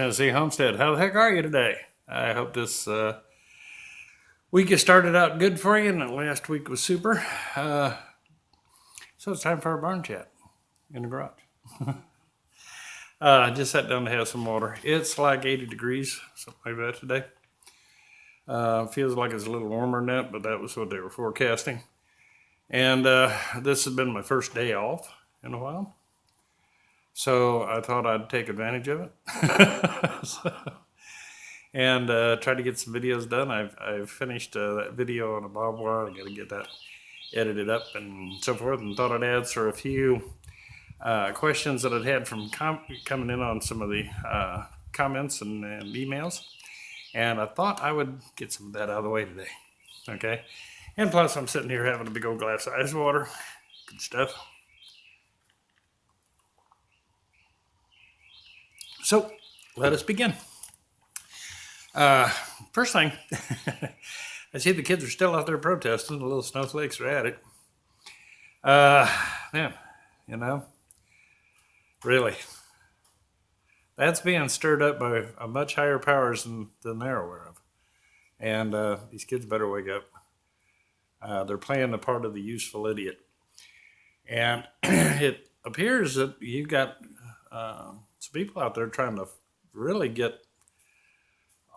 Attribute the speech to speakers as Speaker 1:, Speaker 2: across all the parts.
Speaker 1: Tennessee Homestead. How the heck are you today? I hope this week has started out good for you, and the last week was super. So it's time for our barn chat in the garage. I just sat down to have some water. It's like 80 degrees, something like that today. Feels like it's a little warmer than that, but that was what they were forecasting. And this has been my first day off in a while. So I thought I'd take advantage of it. And try to get some videos done. I've finished that video on a barbed wire. I got to get that edited up and so forth, and thought I'd answer a few questions that I'd had from coming in on some of the comments and emails. And I thought I would get some of that out of the way today. Okay. And plus, I'm sitting here having a big old glass of ice water. Good stuff. So, let us begin. First thing, I see the kids are still out there protesting. The little snowflakes are at it. Man, you know, really, that's being stirred up by a much higher powers than they're aware of. And these kids better wake up. They're playing the part of the useful idiot. And it appears that you've got some people out there trying to really get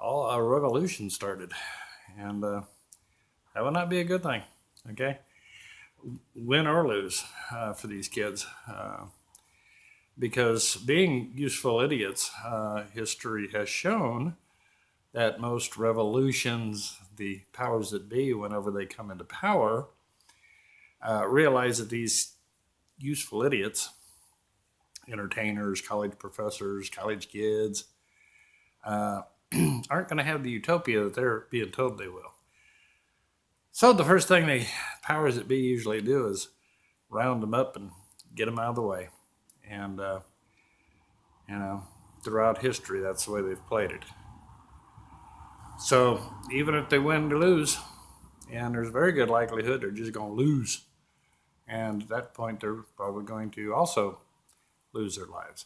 Speaker 1: a revolution started. And that would not be a good thing, okay? Win or lose for these kids. Because being useful idiots, history has shown that most revolutions, the powers that be, whenever they come into power, realize that these useful idiots, entertainers, college professors, college kids, aren't going to have the utopia that they're being told they will. So the first thing the powers that be usually do is round them up and get them out of the way. And, throughout history, that's the way they've played it. So even if they win or lose, and there's a very good likelihood they're just going to lose. And at that point, they're probably going to also lose their lives.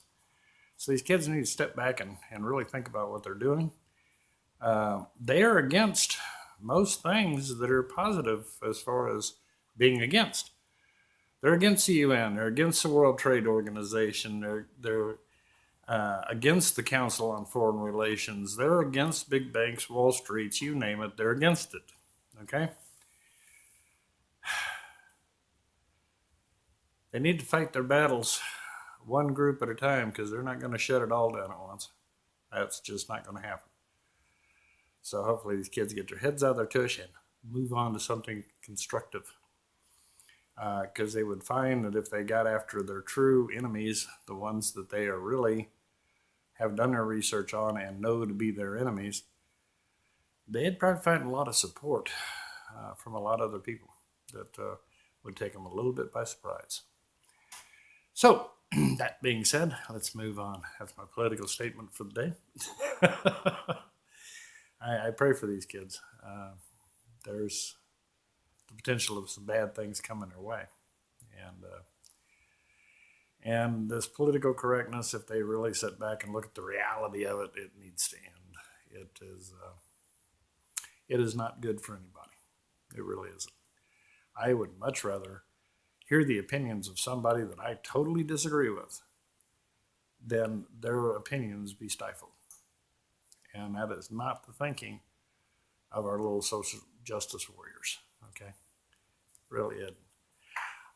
Speaker 1: So these kids need to step back and really think about what they're doing. They are against most things that are positive as far as being against. They're against the UN. They're against the World Trade Organization. They're against the Council on Foreign Relations. They're against big banks, Wall Streets, you name it. They're against it. Okay? They need to fight their battles one group at a time, because they're not going to shut it all down at once. That's just not going to happen. So hopefully these kids get their heads out of their tush and move on to something constructive. Because they would find that if they got after their true enemies, the ones that they are really have done their research on and know to be their enemies, they'd probably find a lot of support from a lot of other people that would take them a little bit by surprise. So, that being said, let's move on. That's my political statement for the day. I pray for these kids. There's the potential of some bad things coming their way. And this political correctness, if they really sit back and look at the reality of it, it needs to end. It is not good for anybody. It really isn't. I would much rather hear the opinions of somebody that I totally disagree with than their opinions be stifled. And that is not the thinking of our little social justice warriors, okay? Really isn't.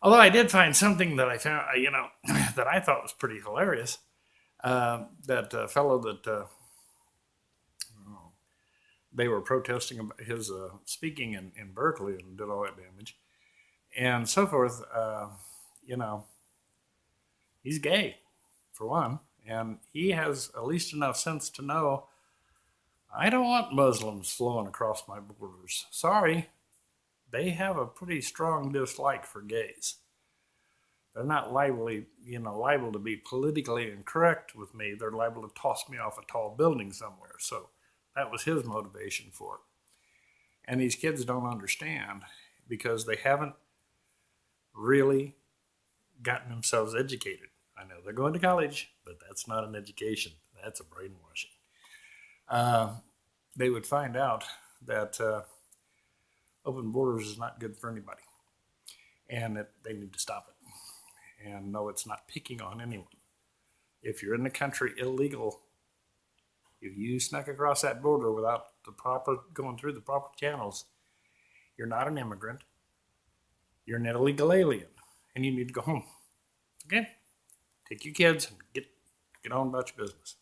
Speaker 1: Although I did find something that I found, that I thought was pretty hilarious. That fellow that they were protesting about his speaking in Berkeley and did all that damage and so forth. He's gay, for one, and he has at least enough sense to know I don't want Muslims flowing across my borders. Sorry. They have a pretty strong dislike for gays. They're not liable to be politically incorrect with me. They're liable to toss me off a tall building somewhere. So that was his motivation for it. And these kids don't understand because they haven't really gotten themselves educated. I know they're going to college, but that's not an education. That's a brainwashing. they would find out that open borders is not good for anybody, and that they need to stop it. And no, it's not picking on anyone. If you're in the country illegal, if you snuck across that border without the proper going through the proper channels, you're not an immigrant. You're an illegal alien, and you need to go home. Okay, take your kids and get on about your business.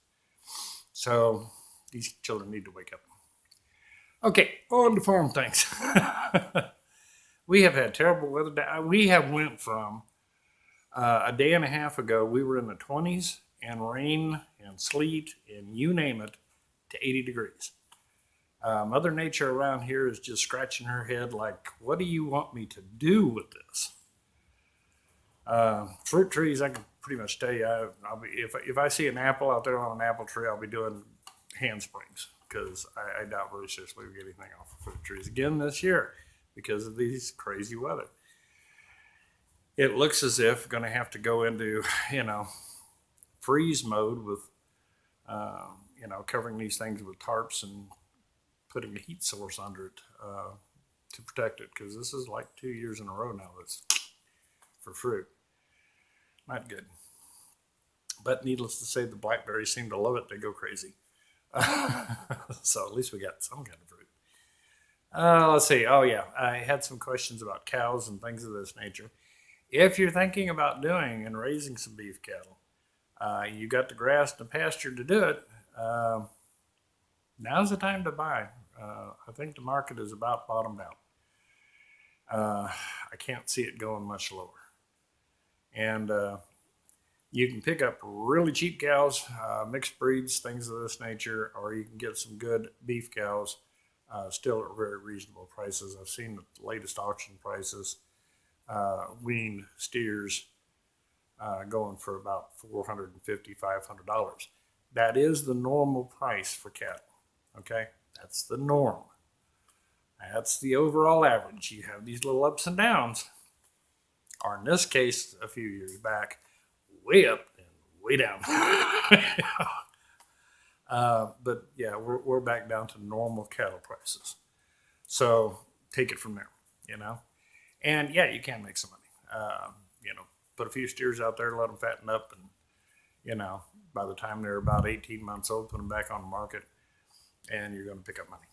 Speaker 1: So these children need to wake up. Okay, on to farm things. We have had terrible weather. We have went from a day and a half ago, we were in the 20s and rain and sleet and you name it to 80 degrees. Mother Nature around here is just scratching her head like, what do you want me to do with this? Fruit trees, I can pretty much tell you, I'll be, if I see an apple out there on an apple tree, I'll be doing handsprings because I doubt very seriously we get anything off of fruit trees again this year because of these crazy weather. It looks as if going to have to go into, freeze mode with, covering these things with tarps and putting a heat source under it to protect it because this is like 2 years in a row now that's for fruit. Not good. But needless to say, the blackberries seem to love it. They go crazy. So at least we got some kind of fruit. Let's see. Oh, yeah. I had some questions about cows and things of this nature. If you're thinking about doing and raising some beef cattle, you got the grass and the pasture to do it, now's the time to buy. I think the market is about bottomed out. I can't see it going much lower. And you can pick up really cheap cows, mixed breeds, things of this nature, or you can get some good beef cows still at very reasonable prices. I've seen the latest auction prices, weaned steers going for about $450, $500. That is the normal price for cattle. Okay, that's the norm. That's the overall average. You have these little ups and downs, or in this case, a few years back, way up and way down. But yeah, we're back down to normal cattle prices. So take it from there, And yeah, you can make some money. Put a few steers out there, let them fatten up, and by the time they're about 18 months old, put them back on the market, and you're going to pick up money.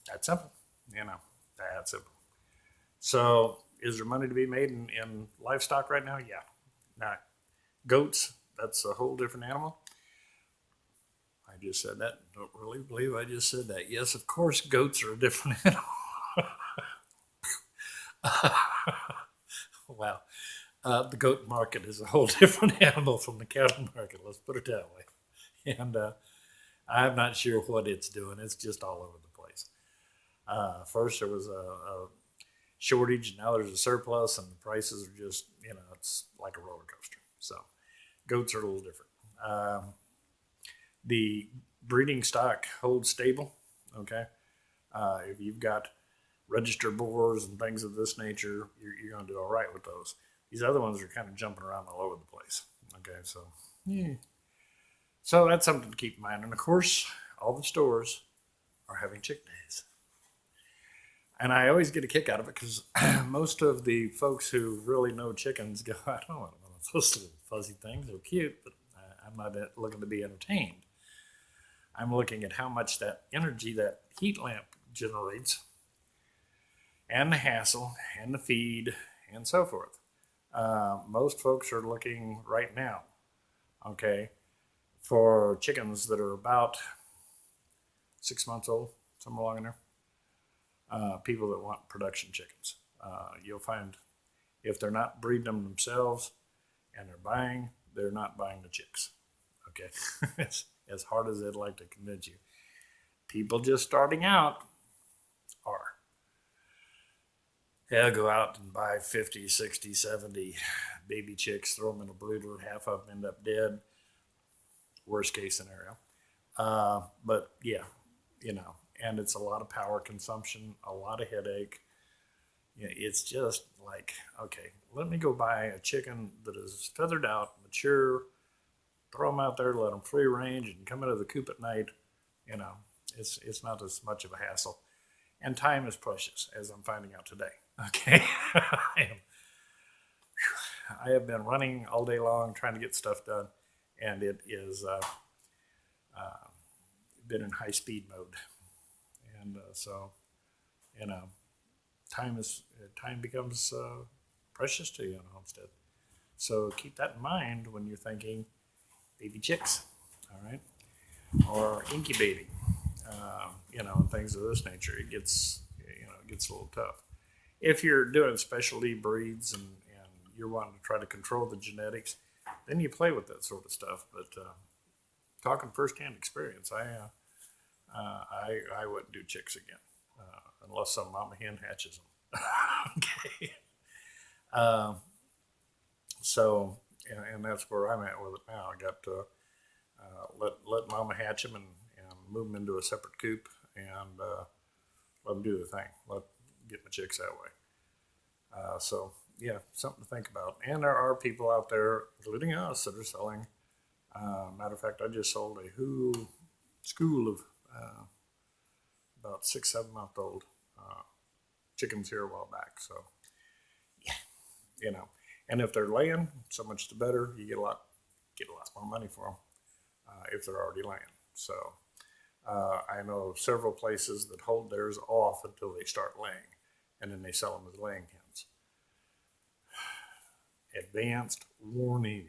Speaker 1: That's simple. That's simple. So is there money to be made in livestock right now? Yeah. Now, goats, that's a whole different animal. I just said that. Don't really believe I just said that. Yes, of course, goats are a different animal. Wow. The goat market is a whole different animal from the cattle market. Let's put it that way. And I'm not sure what it's doing. It's just all over the place. First there was a shortage, now there's a surplus, and the prices are just, it's like a roller coaster. So goats are a little different. The breeding stock holds stable. Okay. If you've got registered boars and things of this nature, you're going to do all right with those. These other ones are kind of jumping around all over the place. Okay. So, yeah. So that's something to keep in mind. And of course, all the stores are having chick days. And I always get a kick out of it because most of the folks who really know chickens go, I don't want one of those little fuzzy things. They're cute, but I'm not looking to be entertained. I'm looking at how much that energy that heat lamp generates and the hassle and the feed and so forth. Most folks are looking right now, okay, for chickens that are about 6 months old, somewhere along in there. People that want production chickens. You'll find if they're not breeding them themselves and they're not buying the chicks. Okay. As hard as they'd like to convince you. People just starting out are. They'll go out and buy 50, 60, 70 baby chicks, throw them in a brooder, half of them end up dead. Worst case scenario. But yeah, and it's a lot of power consumption, a lot of headache. It's just like, okay, let me go buy a chicken that is feathered out, mature, throw them out there, let them free range and come into the coop at night You know, it's not as much of a hassle, and time is precious, as I'm finding out today. Okay, I have been running all day long trying to get stuff done, and it is uh, been in high speed mode, and so you know, time becomes precious to you in a homestead. So keep that in mind when you're thinking baby chicks, all right, or incubating, and things of this nature. It gets a little tough. If you're doing specialty breeds and you're wanting to try to control the genetics, then you play with that sort of stuff. But talking firsthand experience, I wouldn't do chicks again unless some mama hen hatches them. Okay. Um, and that's where I'm at with it now. I got to let mama hatch them and move them into a separate coop and let them do the thing. Get my chicks that way. So yeah, something to think about. And there are people out there, including us, that are selling. Matter of fact, I just sold a whole school of about 6, 7 month old chickens here a while back. So yeah, and if they're laying, so much the better. You get a lot more money for them if they're already laying. So I know several places that hold theirs off until they start laying, and then they sell them as laying hens. Advanced warning: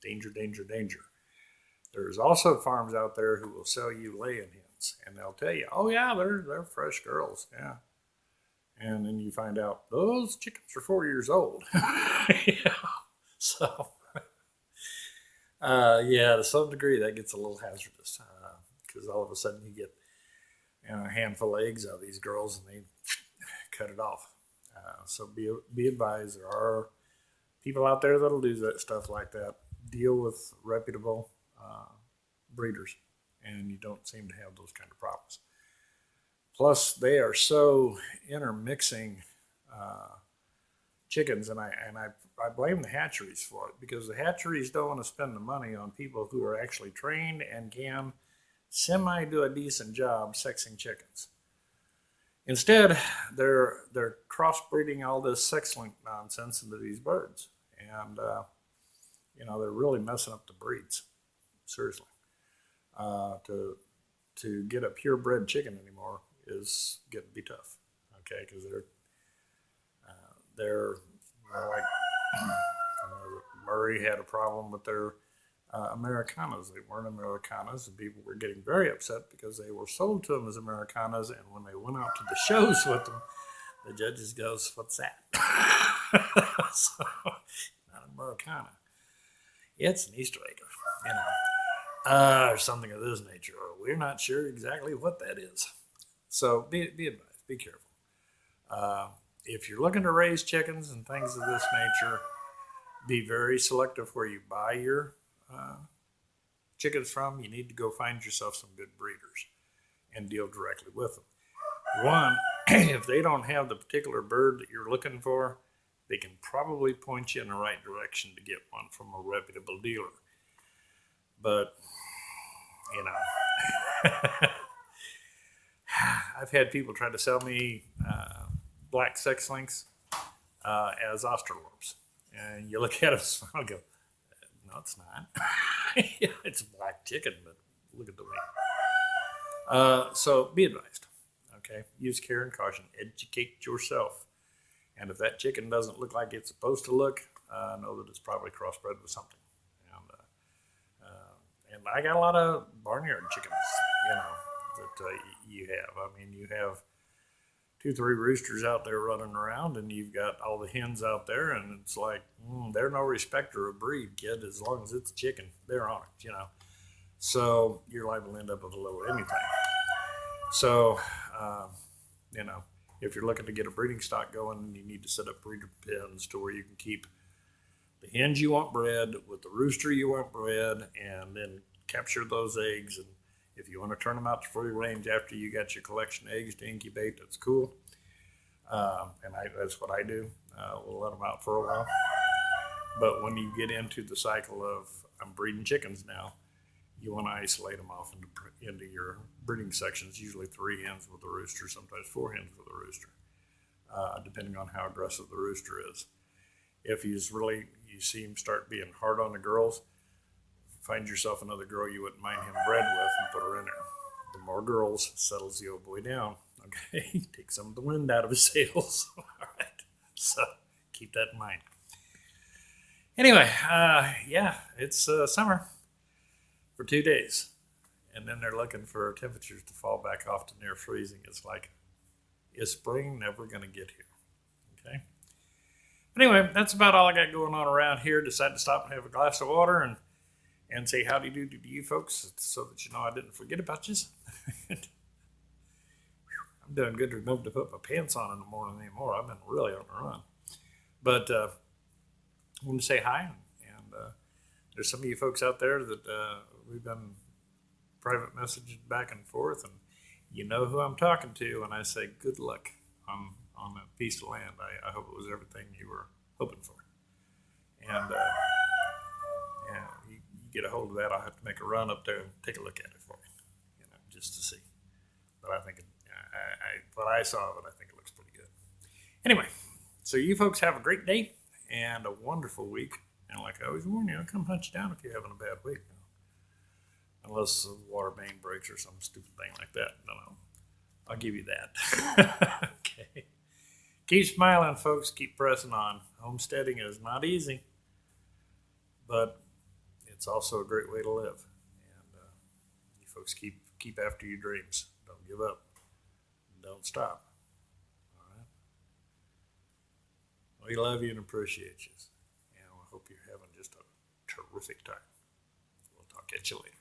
Speaker 1: danger, danger, danger. There's also farms out there who will sell you laying hens, and they'll tell you, "Oh yeah, they're fresh girls, yeah." And then you find out those chickens are 4 years old. Yeah. So, yeah, to some degree, that gets a little hazardous because all of a sudden you get a handful of eggs out of these girls and they cut it off. So be advised, there are people out there that'll do that stuff like that. Deal with reputable breeders, and you don't seem to have those kind of problems. Plus, they are so intermixing uh, chickens, and I blame the hatcheries for it because the hatcheries don't want to spend the money on people who are actually trained and can semi do a decent job sexing chickens. Instead, they're crossbreeding all this sex link nonsense into these birds, and they're really messing up the breeds. Seriously, to get a purebred chicken anymore is getting to be tough. Okay, because they're like Murray had a problem with their Americanas. They weren't Americanas, and people were getting very upset because they were sold to them as Americanas. And when they went out to the shows with them, the judges goes, "What's that?" So, not Americana. It's an Easter egg, or something of this nature. Or we're not sure exactly what that is. So be advised, be careful. Uh, if you're looking to raise chickens and things of this nature, be very selective where you buy your uh, chickens from. You need to go find yourself some good breeders and deal directly with them. One, if they don't have the particular bird that you're looking for, they can probably point you in the right direction to get one from a reputable dealer. But, you know, I've had people try to sell me black sex links as Australorps. And you look at them and go, "No, it's not." Yeah, it's a black chicken, but look at the wing. So be advised. Okay, use care and caution. Educate yourself. And if that chicken doesn't look like it's supposed to look, know that it's probably crossbred with something. And, and I got a lot of barnyard chickens, that you have. I mean, you have 2, 3 roosters out there running around, and you've got all the hens out there, and it's like they're no respecter of breed, kid. As long as it's a chicken, they're on it. So you're liable to end up with a little anything. So, um, you know, if you're looking to get a breeding stock going, you need to set up breeder pens to where you can keep the hens you want bred with the rooster you want bred, and then capture those eggs. And if you want to turn them out to free range after you got your collection of eggs to incubate, that's cool. That's what I do. We'll let them out for a while. But when you get into the cycle of I'm breeding chickens now, you want to isolate them off into your breeding sections, usually 3 hens with a rooster, sometimes 4 hens with a rooster, depending on how aggressive the rooster is. If you see him start being hard on the girls, find yourself another girl you wouldn't mind him bred with and put her in there. The more girls settles the old boy down. Okay, take some of the wind out of his sails. All right, so keep that in mind. Anyway, yeah, it's summer for 2 days, and then they're looking for temperatures to fall back off to near freezing. It's like, is spring never going to get here? Okay. But anyway, that's about all I got going on around here. Decided to stop and have a glass of water and say howdy do to you folks so that you know I didn't forget about you. I'm doing good to remember to put my pants on in the morning anymore. I've been really on the run. But I wanted to say hi. And there's some of you folks out there that we've been private messaging back and forth. And you know who I'm talking to when I say good luck on that piece of land. I hope it was everything you were hoping for. And yeah, you get a hold of that, I'll have to make a run up there and take a look at it for you, just to see. But I think what I saw of it, I think it looks pretty good. Anyway, so you folks have a great day and a wonderful week. And like I always warn you, come hunt you down if you're having a bad week. Unless the water main breaks or some stupid thing like that. No. I'll give you that. Okay. Keep smiling, folks. Keep pressing on. Homesteading is not easy, but it's also a great way to live. And you folks keep after your dreams. Don't give up. Don't stop. All right. We love you and appreciate you. And I hope you're having just a terrific time. We'll talk at you later.